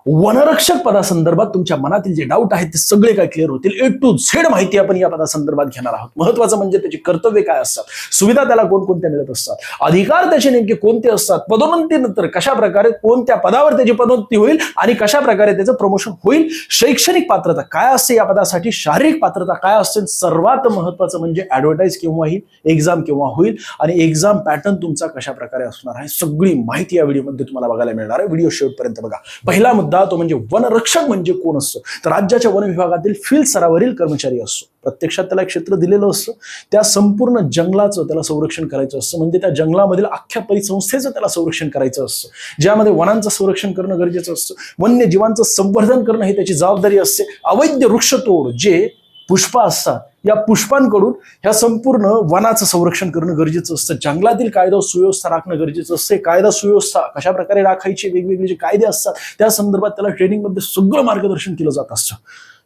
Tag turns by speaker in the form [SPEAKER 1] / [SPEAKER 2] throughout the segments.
[SPEAKER 1] वनरक्षक पदासंदर्भात तुमच्या मनातील जे डाऊट आहेत ते सगळे काय क्लिअर होतील. A to Z माहिती आपण या पदासंदर्भात घेणार आहोत. महत्वाचं म्हणजे त्याची कर्तव्य काय असतात, सुविधा त्याला कोणकोणत्या मिळत असतात, अधिकार त्याचे नेमके कोणते असतात, पदोन्नतीनंतर कशा प्रकारे कोणत्या पदावर त्याची पदोन्नती होईल आणि कशा प्रकारे त्याचं प्रमोशन होईल, शैक्षणिक पात्रता काय असते या पदासाठी, शारीरिक पात्रता काय असते, सर्वात महत्वाचं म्हणजे ऍडव्हर्टाईज केव्हा होईल, एक्झाम केव्हा होईल आणि एक्झाम पॅटर्न तुमचा कशा प्रकारे असणार आहे, सगळी माहिती या व्हिडिओमध्ये तुम्हाला बघायला मिळणार आहे. व्हिडिओ शेवटपर्यंत बघा. पहिला मुद्दा तो म्हणजे वनरक्षक म्हणजे कोण असतो, तर राज्याच्या वन विभागातील फील्ड स्तरावरील कर्मचारी असतो. प्रत्यक्षात त्याला एक क्षेत्र दिलेलं असतं, त्या संपूर्ण जंगलाचं त्याला संरक्षण करायचं असतं, म्हणजे त्या जंगलामधील अख्ख्या परिसंस्थेचं त्याला संरक्षण करायचं असतं, ज्यामध्ये वनांचं संरक्षण करणं गरजेचं असतं, वन्यजीवांचं संवर्धन करणं ही त्याची जबाबदारी असते. अवैध वृक्षतोड जे पुष्प असतात या पुष्पांकडून ह्या संपूर्ण वनाचं संरक्षण करणं गरजेचं असतं. जंगलातील कायदा सुव्यवस्था राखणं गरजेचं असते. कायदा सुव्यवस्था कशा प्रकारे राखायची, वेगवेगळे जे कायदे असतात त्या संदर्भात त्याला ट्रेनिंगमध्ये सगळं मार्गदर्शन केलं जात असतं.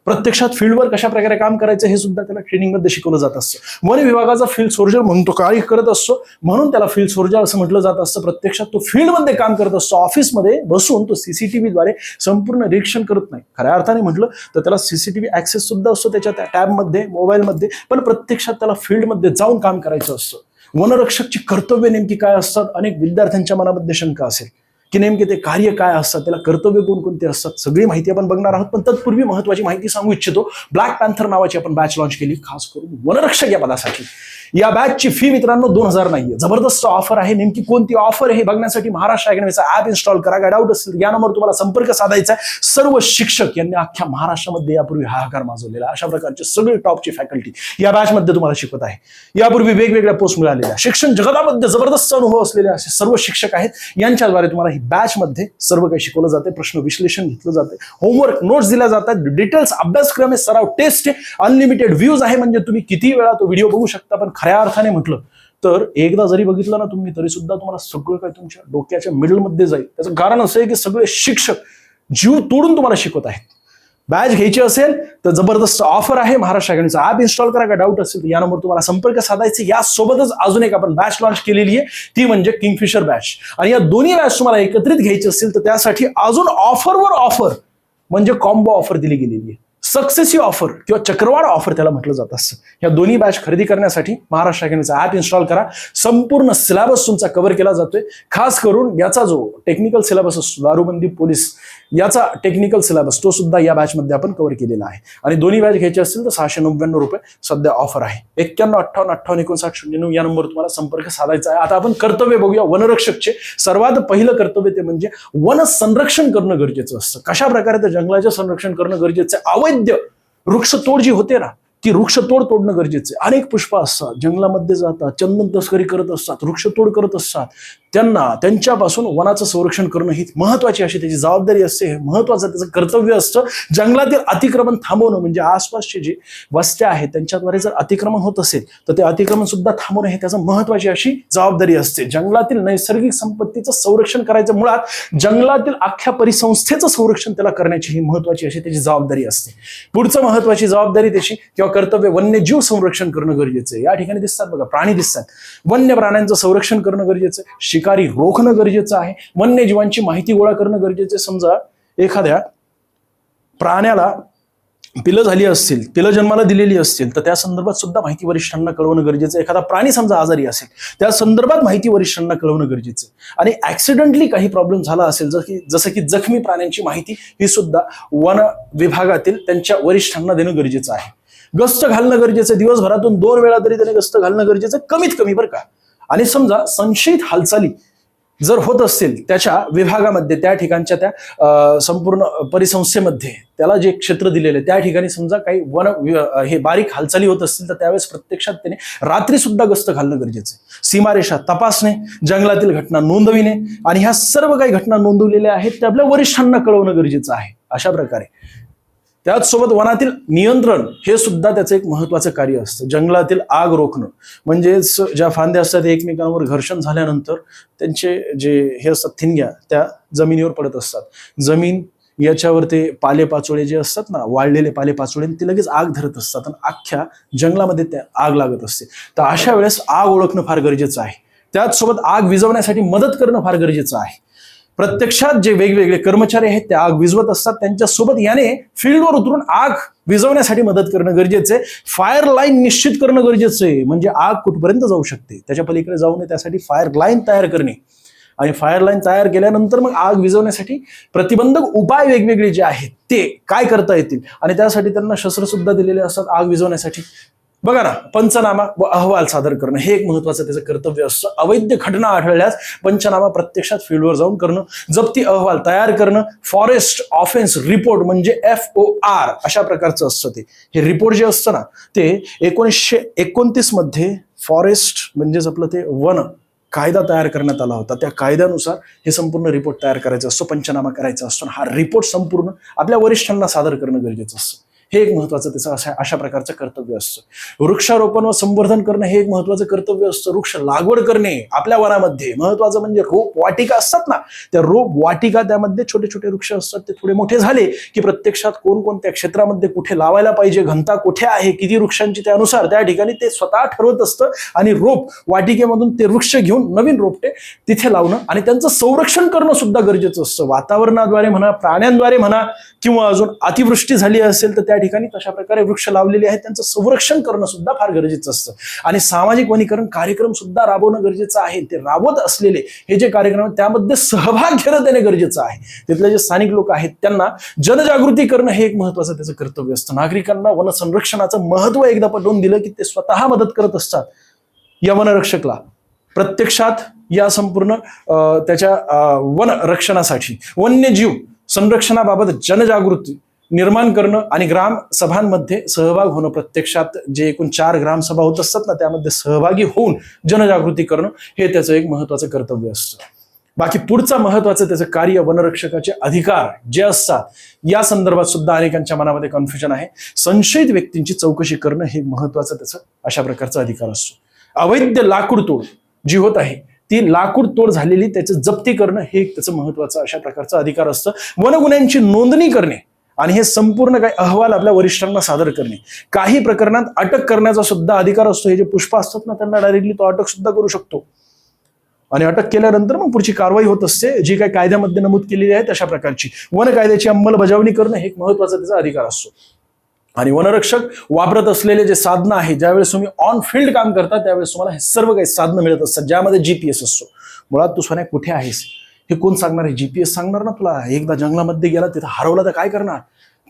[SPEAKER 1] प्रत्यक्षात फील्डवर कशा प्रकारे काम करायचं हे सुद्धा त्याला ट्रेनिंगमध्ये शिकवलं जात असतं. वन विभागाचा फील्ड सोल्जर म्हणून तो कार्य करत असतो, म्हणून त्याला फील्ड सोल्जर असं म्हटलं जात असतं. प्रत्यक्षात तो फील्डमध्ये काम करत असतो, ऑफिसमध्ये बसून तो सीसीटीव्हीद्वारे संपूर्ण निरीक्षण करत नाही. खऱ्या अर्थाने म्हटलं तर त्याला सीसीटीव्ही ऍक्सेस सुद्धा असतो त्याच्या त्या टॅबमध्ये, मोबाईलमध्ये, पण प्रत्यक्षात त्याला फील्डमध्ये जाऊन काम करायचं असतं. वनरक्षकची कर्तव्य नेमकी काय असतात, अनेक विद्यार्थ्यांच्या मनामध्ये शंका असेल की नेमके ते कार्य काय असतात, त्याला कर्तव्य कोणकोणते असतात, सगळी माहिती आपण बघणार आहोत. पण तत्पूर्वी महत्वाची माहिती सांगू इच्छितो. ब्लॅक पॅन्थर नावाची आपण बॅच लॉन्च केली खास करून वनरक्षक या पदासाठी. या बॅचची फी मित्रांनो 2000 नाहीये, जबरदस्त ऑफर आहे. नेमकी कोणती ऑफर आहे बघण्यासाठी महाराष्ट्र अकॅडमीचा ऍप इन्स्टॉल करा. काय डाऊट असेल या नंबर तुम्हाला संपर्क साधायचा आहे. सर्व शिक्षक यांनी अख्ख्या महाराष्ट्रामध्ये यापूर्वी हाहाकार माजवलेला, अशा प्रकारचे सगळे टॉपची फॅकल्टी या बॅचमध्ये तुम्हाला शिकवत आहे. यापूर्वी वेगवेगळ्या पोस्ट मिळालेल्या, शिक्षण जगतामध्ये जबरदस्त अनुभव असलेले असे सर्व शिक्षक आहेत. यांच्याद्वारे तुम्हाला ही बॅचमध्ये सर्व काही शिकवलं जाते, प्रश्न विश्लेषण घेतलं जाते, होमवर्क नोट्स दिल्या जातात, डिटेल्स अभ्यासक्रम आहे, सराव टेस्ट आहे, अनलिमिटेड व्ह्यूज आहे, म्हणजे तुम्ही किती वेळा तो व्हिडिओ बघू शकता. पण खऱ्या अर्थाने म्हटलं तर एकदा जरी बघितलं ना तुम्ही, तरी सुद्धा तुम्हाला सगळं काही तुमच्या डोक्याच्या मिडलमध्ये जाईल. त्याचं कारण असं आहे की सगळे शिक्षक जीव तोडून तुम्हाला शिकवत आहेत. बॅच घ्यायची असेल तर जबरदस्त ऑफर आहे. महाराष्ट्र अकॅडमीचा ऍप इन्स्टॉल करा. काय डाऊट असेल तर या नंबर तुम्हाला संपर्क साधायचे. यासोबतच अजून एक आपण बॅच लॉन्च केलेली आहे, ती म्हणजे किंगफिशर बॅच. आणि या दोन्ही बॅच तुम्हाला एकत्रित घ्यायची असेल तर त्यासाठी अजून ऑफरवर ऑफर म्हणजे कॉम्बो ऑफर दिली गेलेली आहे. सक्सेसिव्ह ऑफर किंवा चक्रवाढ ऑफर त्याला म्हटलं जात असतं. या दोन्ही बॅच खरेदी करण्यासाठी महाराष्ट्र अकॅडमीचा ऍप इन्स्टॉल करा. संपूर्ण सिलेबस तुमचा कव्हर केला जातोय. खास करून याचा जो टेक्निकल सिलेबस असतो, दारूबंदी पोलीस याचा टेक्निकल सिलेबस, तो सुद्धा या बॅचमध्ये आपण कव्हर केलेला आहे. आणि दोन्ही बॅच घ्यायची असतील तर 699 रुपये सध्या ऑफर आहे. 91585859 या नंबर तुम्हाला संपर्क साधायचा आहे. आता आपण कर्तव्य बघूया वनरक्षकचे. सर्वात पहिलं कर्तव्य ते म्हणजे वन संरक्षण करणं गरजेचं असतं. कशा प्रकारे त्या जंगलाचे संरक्षण करणं गरजेचं आहे. अवैध वृक्षतोड जी होते ना, ती वृक्षतोड तोडणं गरजेचं आहे. अनेक पुष्प असतात, जंगलामध्ये जातात, चंदन तस्करी करत असतात, वृक्षतोड करत असतात. त्यांच्यापासून वनाचं संरक्षण करणं ही महत्वाची अशी त्याची जबाबदारी असते, महत्वाचं त्याचं कर्तव्य असतं. जंगलातील अतिक्रमण थांबवणं म्हणजे आसपासचे जे वस्त्या आहेत त्यांच्याद्वारे जर अतिक्रमण होत असेल तर ते अतिक्रमण सुद्धा थांबवणं हे त्याचं महत्वाची अशी जबाबदारी असते. जंगलातील नैसर्गिक संपत्तीचं संरक्षण करायचं, मुळात जंगलातील अख्ख्या परिसंस्थेचं संरक्षण त्याला करण्याची ही महत्वाची अशी त्याची जबाबदारी असते. पुढचं महत्वाची जबाबदारी त्याची किंवा कर्तव्य वन्यजीव संरक्षण करणं गरजेचं आहे. या ठिकाणी दिसतात बघा प्राणी दिसतात, वन्य प्राण्यांचं संरक्षण करणं गरजेचं आहे. शिकारी रोखणं गरजेचं आहे. वन्यजीवांची माहिती गोळा करणं गरजेचं आहे. समजा एखाद्या प्राण्याला पिलं झाली असतील, पिलं जन्माला दिलेली असतील तर त्या संदर्भात सुद्धा माहिती वरिष्ठांना कळवणं गरजेचं आहे. एखादा प्राणी समजा आजारी असेल त्या संदर्भात माहिती वरिष्ठांना कळवणं गरजेचं आहे. आणि ऍक्सिडेंटली काही प्रॉब्लेम झाला असेल जसं की जखमी प्राण्यांची माहिती ही सुद्धा वन विभागातील त्यांच्या वरिष्ठांना देणं गरजेचं आहे. गस्त घालणं गरजेचं आहे. दिवसभरातून 2 वेळा तरी त्याने गस्त घालणं गरजेचं आहे, कमीत कमी बरं का. आणि समजा संशयित हालचाली जर होत असतील त्याच्या विभागामध्ये, त्या ठिकाणच्या त्या संपूर्ण परिसंस्थेमध्ये त्याला जे क्षेत्र दिलेले त्या ठिकाणी समजा काही हे बारीक हालचाली होत असतील तर त्यावेळेस प्रत्यक्षात त्याने रात्री सुद्धा गस्त घालणं गरजेचं आहे. सीमारेषा तपासणे, जंगलातील घटना नोंदविणे आणि ह्या सर्व काही घटना नोंदवलेल्या आहेत ते आपल्या वरिष्ठांना कळवणं गरजेचं आहे. अशा प्रकारे त्याचसोबत वनातील नियंत्रण हे सुद्धा त्याचं एक महत्वाचं कार्य असतं. जंगलातील आग रोखणं म्हणजेच ज्या फांद्या असतात एकमेकांवर घर्षण झाल्यानंतर त्यांचे जे हे असतात ठिणग्या त्या जमिनीवर पडत असतात. जमीन याच्यावर ते पालेपाचोळे जे असतात ना, वाळलेले पालेपाचोळे, ते लगेच आग धरत असतात आणि अख्ख्या जंगलामध्ये त्या आग लागत असते. तर अशा वेळेस आग ओळखणं फार गरजेचं आहे. त्याचसोबत आग विझवण्यासाठी मदत करणं फार गरजेचं आहे. प्रत्यक्षात जे वेगवेगळे कर्मचारी आहेत ते आग विझवत असतात, त्यांच्यासोबत याने फील्डवर उतरून आग विझवण्यासाठी मदत करणं गरजेचं आहे. फायर लाईन निश्चित करणं गरजेचं आहे, म्हणजे आग कुठपर्यंत जाऊ शकते त्याच्या पलीकडे जाऊ नये त्यासाठी फायर लाईन तयार करणे. आणि फायर लाईन तयार केल्यानंतर मग आग विझवण्यासाठी प्रतिबंधक उपाय वेगवेगळे जे आहेत ते काय करता येतील, आणि त्यासाठी त्यांना शस्त्र सुद्धा दिलेले असतात आग विझवण्यासाठी. बघा ना, पंचनामा व अहवाल सादर करणं हे एक महत्वाचं त्याचं कर्तव्य असतं. अवैध घटना आढळल्यास पंचनामा प्रत्यक्षात फील्डवर जाऊन करणं, जप्ती अहवाल तयार करणं, फॉरेस्ट ऑफेन्स रिपोर्ट म्हणजे FOR अशा प्रकारचं असतं ते. हे रिपोर्ट जे असतं ना ते 1929 मध्ये फॉरेस्ट म्हणजेच आपलं ते वन कायदा तयार करण्यात आला होता. त्या कायद्यानुसार हे संपूर्ण रिपोर्ट तयार करायचा असतो, पंचनामा करायचा असतो. हा रिपोर्ट संपूर्ण आपल्या वरिष्ठांना सादर करणं गरजेचं असतं. हे एक महत्वाचं त्याचं अशा प्रकारचं कर्तव्य असतं. वृक्षारोपण व संवर्धन करणं हे एक महत्वाचं कर्तव्य असतं. वृक्ष लागवड करणे आपल्या वनामध्ये महत्वाचं म्हणजे रोप वाटिका असतात ना, त्या रोप वाटिका त्यामध्ये छोटे छोटे वृक्ष असतात, ते थोडे मोठे झाले की प्रत्यक्षात कोणकोणत्या क्षेत्रामध्ये कुठे लावायला पाहिजे, घनता कुठे आहे, किती वृक्षांची, त्यानुसार त्या ठिकाणी ते स्वतः ठरवत असतं आणि रोप वाटिकेमधून ते वृक्ष घेऊन नवीन रोपटे तिथे लावणं आणि त्यांचं संरक्षण करणं सुद्धा गरजेचं असतं. वातावरणाद्वारे म्हणा, प्राण्यांद्वारे म्हणा, किंवा अजून अतिवृष्टी झाली असेल तर त्या ठिकाणी तशा प्रकारे वृक्ष लावलेले आहेत त्यांचं संरक्षण करणं सुद्धा फार गरजेचं असतं. आणि सामाजिक वनीकरण कार्यक्रम सुद्धा राबवणं गरजेचं आहे. ते राबवत असलेले हे जे कार्यक्रम आहेत त्यामध्ये सहभाग घेणं देणे गरजेचं आहे. तिथले जे स्थानिक लोक आहेत त्यांना जनजागृती करणं हे एक महत्वाचं त्याचं कर्तव्य असतं. नागरिकांना वन संरक्षणाचं महत्व एकदा पटवून दिलं की ते स्वतः मदत करत असतात या वनरक्षकला. प्रत्यक्षात या संपूर्ण त्याच्या वन रक्षणासाठी वन्यजीव संरक्षणाबाबत जनजागृती निर्माण करणं आणि ग्राम सभांमध्ये सहभाग होणं, प्रत्यक्षात जे एकूण 4 ग्रामसभा होत असतात ना त्यामध्ये सहभागी होऊन जनजागृती करणं हे त्याचं एक महत्वाचं कर्तव्य असतं. बाकी पुढचा महत्वाचं त्याचं कार्य वनरक्षकाचे अधिकार जे असतात या संदर्भात सुद्धा अनेकांच्या मनामध्ये कन्फ्युजन आहे. संशयित व्यक्तींची चौकशी करणं हे महत्वाचं त्याचं अशा प्रकारचा अधिकार असतो. अवैध लाकूड तोड जी होत आहे ती लाकूड तोड झालेली त्याची जप्ती करणं हे त्याचं महत्वाचं अशा प्रकारचा अधिकार असतं. वनगुन्ह्यांची नोंदणी करणे आणि हे संपूर्ण काही अहवाल आपल्या वरिष्ठांना सादर करणे. काही प्रकरणात अटक करण्याचा सुद्धा अधिकार असतो. हे जे पुष्पा असतात ना त्यांना डायरेक्टली तो अटक सुद्धा करू शकतो आणि अटक केल्यानंतर मग पुढची कारवाई होत असते जी काही कायद्यामध्ये नमूद केलेली आहे तशा प्रकारची. वन कायद्याची अंमलबजावणी करणं हे एक महत्वाचा त्याचा अधिकार असतो. आणि वनरक्षक वापरत असलेले जे साधनं आहे, ज्यावेळेस तुम्ही ऑन फील्ड काम करता त्यावेळेस तुम्हाला हे सर्व काही साधनं मिळत असतात ज्यामध्ये GPS असतो. मुळात तू सोन्या कुठे आहेस हे कोण सांगणार आहे? GPS सांगणार ना तुला. एकदा जंगलामध्ये गेला तिथं हरवला तर काय करणार?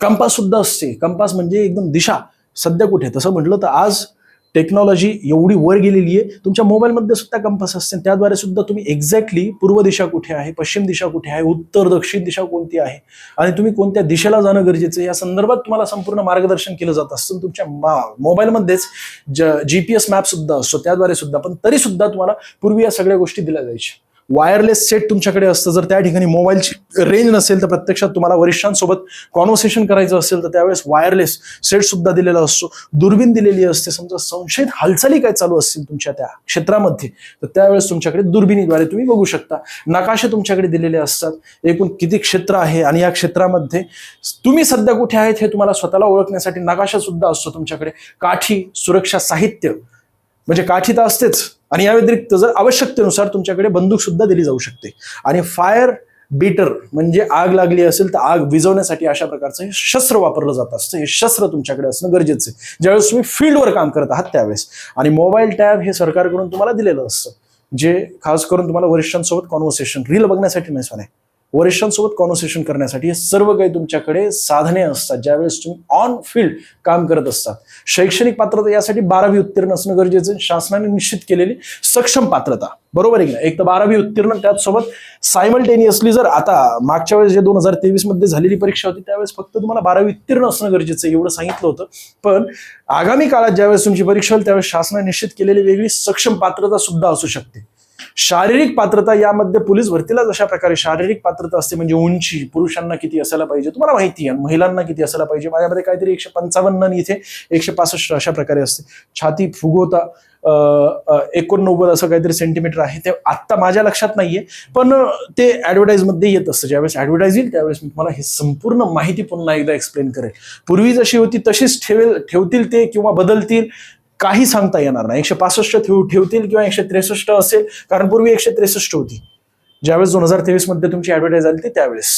[SPEAKER 1] कंपास सुद्धा असते. कंपास म्हणजे एकदम दिशा सध्या कुठे. तसं म्हटलं तर आज टेक्नॉलॉजी एवढी वर गेलेली आहे, तुमच्या मोबाईलमध्ये सुद्धा कंपास असते. त्याद्वारे सुद्धा तुम्ही एक्झॅक्टली पूर्व दिशा कुठे आहे, पश्चिम दिशा कुठे आहे, उत्तर दक्षिण दिशा कोणती आहे आणि तुम्ही कोणत्या दिशेला जाणं गरजेचं आहे या संदर्भात तुम्हाला संपूर्ण मार्गदर्शन केलं जात असतं. तुमच्या मोबाईलमध्येच GPS मॅप सुद्धा असतो त्याद्वारे सुद्धा. पण तरी सुद्धा तुम्हाला पूर्वी या सगळ्या गोष्टी दिल्या जायच्या. वायरलेस सेट तुमच्याकडे असतं. जर त्या ठिकाणी मोबाईलची रेंज नसेल तर प्रत्यक्षात तुम्हाला वरिष्ठांसोबत कॉन्व्हर्सेशन करायचं असेल तर त्यावेळेस वायरलेस सेट सुद्धा दिलेला असतो. दुर्बीण दिलेली असते. समजा संशयित हालचाली काय चालू असतील तुमच्या त्या क्षेत्रामध्ये तर त्यावेळेस तुमच्याकडे दुर्बिणीद्वारे तुम्ही बघू शकता. नकाशे तुमच्याकडे दिलेले असतात. एकूण किती क्षेत्र आहे आणि या क्षेत्रामध्ये तुम्ही सध्या कुठे आहेत हे तुम्हाला स्वतःला ओळखण्यासाठी नकाशा सुद्धा असतो तुमच्याकडे. काठी, सुरक्षा साहित्य म्हणजे काठी तर असतेच आणि या व्यतिरिक्त जर आवश्यकतेनुसार तुमच्याकडे बंदूक सुद्धा दिली जाऊ शकते. आणि फायर बीटर म्हणजे आग लागली असेल तर आग विझवण्यासाठी अशा प्रकारचं हे शस्त्र वापरलं जात असतं. हे शस्त्र तुमच्याकडे असणं गरजेचं आहे ज्यावेळेस तुम्ही फील्डवर काम करत आहात त्यावेळेस. आणि मोबाईल टॅब हे सरकारकडून तुम्हाला दिलेलं असतं जे खास करून तुम्हाला वरिष्ठांसोबत कॉन्व्हर्सेशन, रील बघण्यासाठी नाही सोने, वरिष्ठांसोबत कॉन्व्हर्सेशन करण्यासाठी हे सर्व काही तुमच्याकडे साधने असतात ज्यावेळेस तुम्ही ऑन फील्ड काम करत असतात. शैक्षणिक पात्रता यासाठी 12वी उत्तीर्ण असणं गरजेचं आहे. शासनाने निश्चित केलेली सक्षम पात्रता, बरोबर आहे ना. एक तर 12वी उत्तीर्ण, त्याचसोबत सायमल्टेनियसली जर आता मागच्या वेळेस जे 2023 मध्ये झालेली परीक्षा होती त्यावेळेस फक्त तुम्हाला 12वी उत्तीर्ण असणं गरजेचं आहे एवढं सांगितलं होतं. पण आगामी काळात ज्यावेळेस तुमची परीक्षा होईल त्यावेळेस शासनाने निश्चित केलेली वेगळी सक्षम पात्रता सुद्धा असू शकते. शारीरिक पात्रता यामध्ये पोलीस भरतीला जशा प्रकारे शारीरिक पात्रता असते म्हणजे उंची पुरुषांना किती असायला पाहिजे तुम्हाला माहिती आहे, महिलांना किती असायला पाहिजे. माझ्यामध्ये काहीतरी 155 आणि इथे 165 अशा प्रकारे असते. छाती फुगवता 89 असं काहीतरी सेंटीमीटर आहे. ते आत्ता माझ्या लक्षात नाहीये पण ते ऍडव्हर्टाईज मध्ये येत असतं. ज्यावेळेस ऍडव्हर्टाईज येईल त्यावेळेस मी तुम्हाला हे संपूर्ण माहिती पुन्हा एकदा एक्सप्लेन करेल. पूर्वी जशी होती तशीच ठेवतील ते किंवा बदलतील काही सांगता येणार नाही. 165 ठेवतील किंवा 163 असेल कारण पूर्वी 163 होती. ज्यावेळेस 2023 मध्ये तुमची ऍडव्हर्टाईज आली ती त्यावेळेस.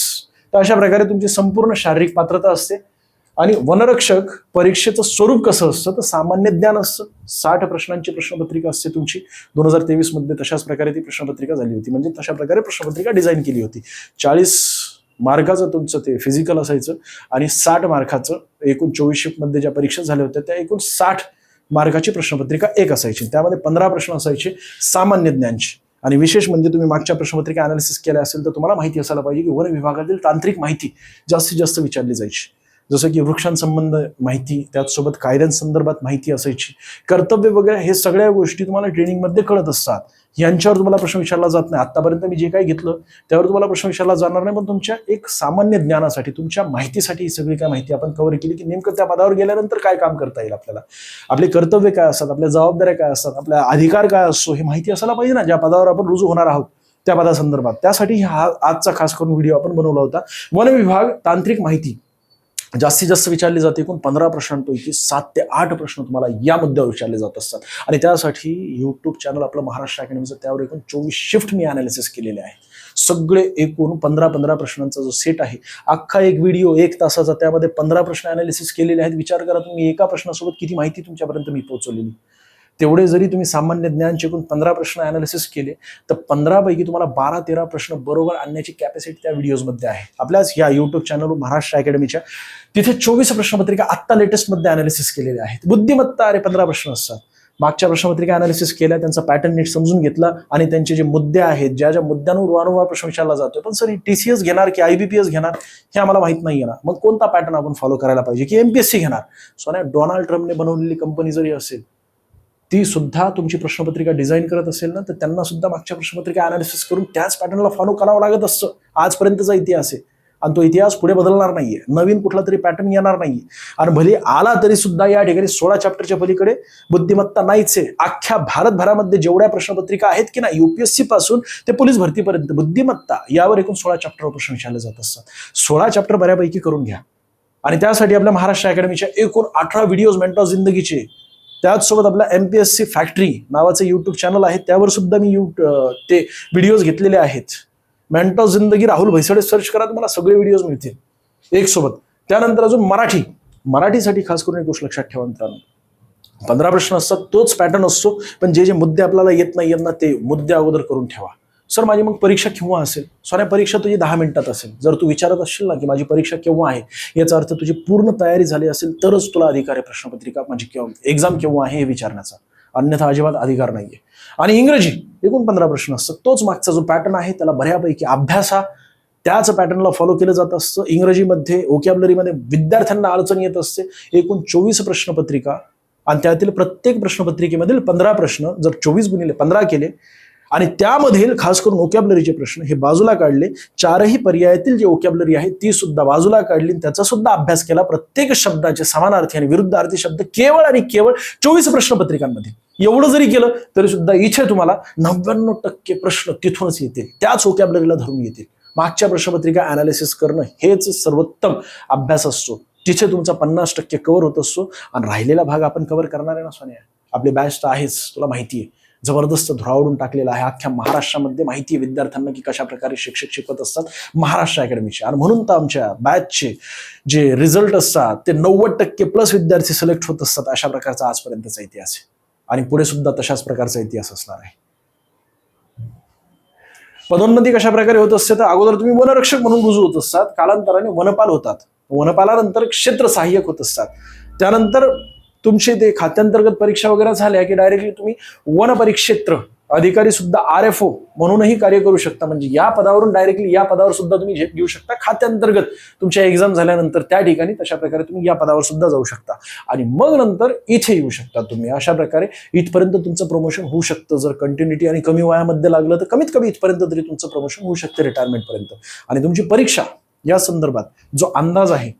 [SPEAKER 1] तर अशा प्रकारे तुमची संपूर्ण शारीरिक पात्रता असते. आणि वनरक्षक परीक्षेचं स्वरूप कसं असतं तर सामान्य ज्ञान असतं. 60 प्रश्नांची प्रश्नपत्रिका असते तुमची. 2023 मध्ये तशाच प्रकारे ती प्रश्नपत्रिका झाली होती, म्हणजे तशा प्रकारे प्रश्नपत्रिका डिझाईन केली होती. 40 मार्काचं तुमचं ते फिजिकल असायचं आणि 60 मार्काचं एकूण 24 शिफ्टमध्ये ज्या परीक्षा झाल्या होत्या त्या एकूण 60 मार्काची प्रश्नपत्रिका एक असायची. त्यामध्ये 15 प्रश्न असायचे सामान्य ज्ञानचे. आणि विशेष म्हणजे तुम्ही मागच्या प्रश्नपत्रिका अनालिसिस केल्या असेल तर तुम्हाला माहिती असायला पाहिजे की वन विभागातील तांत्रिक माहिती जास्तीत जास्त विचारली जायची. जसं की वृक्षांसंबंध माहिती, त्याचसोबत कायद्यांसंदर्भात माहिती असायची, कर्तव्य वगैरे हे सगळ्या गोष्टी तुम्हाला ट्रेनिंगमध्ये कळत असतात. यांच्यावर तुम्हाला प्रश्न विचारला जात नाही. आतापर्यंत मी जे काही घेतलं त्यावर तुम्हाला प्रश्न विचारला जाणार नाही, पण तुमच्या एक सामान्य ज्ञानासाठी, तुमच्या माहितीसाठी ही सगळी काय माहिती आपण कव्हर केली की नेमकं त्या पदावर गेल्यानंतर काय काम करता येईल आपल्याला, आपले कर्तव्य काय असतात, आपल्या जबाबदाऱ्या काय असतात, आपला अधिकार काय असतो हे माहिती असायला पाहिजे ना, ज्या पदावर आपण रुजू होणार आहोत त्या पदासंदर्भात. त्यासाठी हा आजचा खास करून व्हिडिओ आपण बनवला होता. वन विभाग तांत्रिक माहिती जास्तीत जास्त विचारली जाते. एकूण 15 प्रश्नांपैकी 7 ते 8 प्रश्न तुम्हाला या मुद्द्यावर विचारले जात असतात. आणि त्यासाठी युट्यूब चॅनल आपलं महाराष्ट्र अकॅडमीचं, त्यावर एकूण 24 शिफ्ट मी अनालिसिस केलेले आहे. सगळे एकूण 15 प्रश्नांचा जो सेट आहे, अख्खा एक व्हिडिओ 1 तासाचा, त्यामध्ये 15 प्रश्न अनालिसिस केलेले आहेत. विचार करा तुम्ही एका प्रश्नासोबत किती माहिती तुमच्यापर्यंत मी पोहोचवलेली. तेवढे जरी तुम्ही सामान्य ज्ञानचे एकूण 15 प्रश्न अनालिसिस केले तर 15 पैकी तुम्हाला 12-13 प्रश्न बरोबर आणण्याची कॅपॅसिटी त्या व्हिडिओजमध्ये आहे. आपल्याच या युट्यूब चॅनलवर महाराष्ट्र अकॅडमीच्या, तिथे 24 प्रश्नपत्रिका आत्ता लेटेस्टमध्ये अनालिसिस केलेल्या आहेत. बुद्धिमत्ता, अरे 15 प्रश्न असतात. मागच्या प्रश्नपत्रिका अनालिसिस केल्या, त्यांचा पॅटर्न नीट समजून घेतला आणि त्यांचे जे मुद्दे आहेत, ज्या ज्या मुद्द्यांवर वारंवार प्रश्न विचारला जातोय, पण सर TCS घेणार की IBPS घेणार हे आम्हाला माहित नाहीये ना, मग कोणता पॅटर्न आपण फॉलो करायला पाहिजे, की MPSC घेणार. सोन्या, डोनाल्ड ट्रम्पने बनवलेली कंपनी जरी असेल ती सुद्धा तुमची प्रश्नपत्रिका डिझाईन करत असेल ना, तर त्यांना सुद्धा मागच्या प्रश्नपत्रिका अनालिसिस करून त्याच पॅटर्नला फॉलो करावं लागत असतं. आजपर्यंतचा इतिहास आहे आणि तो इतिहास पुढे बदलणार नाहीये. नवीन कुठला तरी पॅटर्न येणार नाहीये. आणि भले आला तरी सुद्धा या ठिकाणी 16 चॅप्टरच्या पलीकडे बुद्धिमत्ता नाहीच आहे. अख्ख्या भारतभरामध्ये जेवढ्या प्रश्नपत्रिका आहेत की नाही, UPSC पासून ते पोलीस भरतीपर्यंत बुद्धिमत्ता यावर एकूण 16 चॅप्टरवर प्रश्न विचारले जात असतात. 16 चॅप्टर बऱ्यापैकी करून घ्या. आणि त्यासाठी आपल्या महाराष्ट्र अकॅडमीच्या एकूण 18 व्हिडिओज मेंटॉर जिंदगीचे, त्याचसोबत आपला MPSC फॅक्टरी नावाचं युट्यूब चॅनल आहे, त्यावर सुद्धा मी ते व्हिडिओज घेतलेले आहेत. मेंटॉर जिंदगी राहुल भैसडे सर्च करा, तुम्हाला सगळे व्हिडिओज मिळतील एक सोबत. त्यानंतर अजून मराठीसाठी खास करून एक गोष्ट लक्षात ठेवा मित्रांनो, 15 प्रश्न असतात, तोच पॅटर्न असतो, पण जे जे मुद्दे आपल्याला येत नाही ना ते मुद्दे अगोदर करून ठेवा. सर माझी मग परीक्षा केव्हा असेल? सोन्या, परीक्षा तुझी 10 मिनिटात असेल. जर तू विचारत असशील ना की माझी परीक्षा केव्हा आहे, याचा अर्थ तुझी पूर्ण तयारी झाली असेल तरच तुला अधिकार आहे प्रश्नपत्रिका म्हणजे एक्झाम केव्हा आहे हे विचारण्याचा, अन्यथा अजिबात अधिकार नाहीये. आणि इंग्रजी एकूण 15 प्रश्न असतात. तोच मागचा जो पॅटर्न आहे त्याला बऱ्यापैकी अभ्यासा, त्याच पॅटर्नला फॉलो केलं जात असतं. इंग्रजीमध्ये व्होकॅब्युलरीमध्ये विद्यार्थ्यांना अडचण येत असते. एकूण 24 प्रश्नपत्रिका आणि त्यातील प्रत्येक प्रश्नपत्रिकेमधील 15 प्रश्न जर 24x15 केले आणि त्यामधील खास करून व्होकॅब्युलरीचे प्रश्न हे बाजूला काढले, 4ही पर्यायातील जे व्होकॅब्युलरी आहे ती सुद्धा बाजूला काढली, त्याचा सुद्धा अभ्यास केला, प्रत्येक शब्दाचे समानार्थी आणि विरुद्धार्थी शब्द केवळ आणि केवळ 24 प्रश्नपत्रिकांमध्ये एवढं जरी केलं तरी सुद्धा इथे तुम्हाला 99% प्रश्न तिथूनच येतील, त्याच व्होकॅब्युलरीला धरून येतील. मागच्या प्रश्नपत्रिका अनालिसिस करणं हेच सर्वोत्तम अभ्यास असतो. तिथे तुमचा 50% कव्हर होत असतो आणि राहिलेला भाग आपण कव्हर करणार आहे ना सोन्या. आपली बॅच तर आहेच, तुला माहिती आहे, जबरदस्त धुरावडून टाकलेला आहे. अख्ख्या महाराष्ट्रामध्ये माहिती आहे विद्यार्थ्यांना की कशा प्रकारे शिक्षक शिकवत असतात महाराष्ट्र अकॅडमीचे. आणि म्हणून तर आमच्या बॅचचे जे रिझल्ट असतात ते 90%+ विद्यार्थी सिलेक्ट होत असतात. अशा प्रकारचा आजपर्यंतचा इतिहास आहे आणि पुढे सुद्धा तशाच प्रकारचा इतिहास असणार आहे. पदोन्नती कशा प्रकारे होत असते तर अगोदर तुम्ही वनरक्षक म्हणून रुजू होत असतात, कालांतराने वनपाल होतात, वनपालानंतर क्षेत्र सहाय्यक होत असतात, त्यानंतर तुमचे ते खात्यांतर्गत परीक्षा वगैरे झाल्या की डायरेक्टली तुम्ही वन परिक्षेत्र अधिकारी सुद्धा RFO म्हणूनही कार्य करू शकता. म्हणजे या पदावरून डायरेक्टली या पदावर सुद्धा तुम्ही झेप घेऊ शकता. खात्यांतर्गत तुमच्या एक्झाम झाल्यानंतर त्या ठिकाणी तशा प्रकारे तुम्ही या पदावर सुद्धा जाऊ शकता आणि मग नंतर इथे येऊ शकता तुम्ही. अशा प्रकारे इथपर्यंत तुमचं प्रमोशन होऊ शकतं. जर कंटिन्युटी आणि कमी वयामध्ये लागलं तर कमीत कमी इथपर्यंत तरी तुमचं प्रमोशन होऊ शकतं रिटायरमेंटपर्यंत. आणि तुमची परीक्षा या संदर्भात जो अंदाज आहे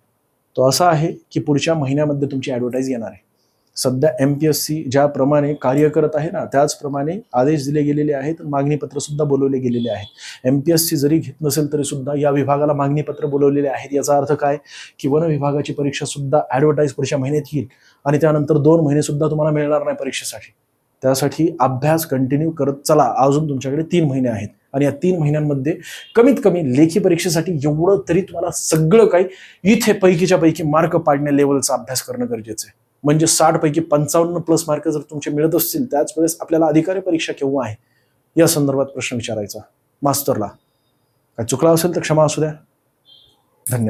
[SPEAKER 1] तो असा आहे की पुढच्या महिन्यामध्ये तुमची ॲडव्हर्टाईज येणार आहे. सध्या MPSC ज्याप्रमाणे कार्य करत आहे ना त्याचप्रमाणे आदेश दिले गेलेले आहेत, मागणीपत्र सुद्धा बोलवले गेलेले आहेत. MPSC जरी घेत नसेल तरी सुद्धा या विभागाला मागणीपत्र बोलवलेले आहेत. याचा अर्थ काय की वन विभागाची परीक्षा सुद्धा ॲडव्हर्टाईज पुढच्या महिन्यात येईल आणि त्यानंतर 2 महिने सुद्धा तुम्हाला मिळणार नाही परीक्षेसाठी. त्यासाठी अभ्यास कंटिन्यू करत चला. अजून तुमच्याकडे 3 महिने आहेत. आणि या 3 महिन्यांमध्ये कमीत कमी लेखी परीक्षेसाठी एवढं तरी तुम्हाला सगळं काही इथे पैकीच्या पैकी मार्क पाडण्या लेवलचा अभ्यास करणं गरजेचं आहे. म्हणजे 60 पैकी 55+ मार्क जर तुमचे मिळत असतील त्याच वेळेस आपल्याला अधिकारी परीक्षा केव्हा आहे या संदर्भात प्रश्न विचारायचा मास्तरला. काय चुकला असेल तर क्षमा असू द्या. धन्यवाद.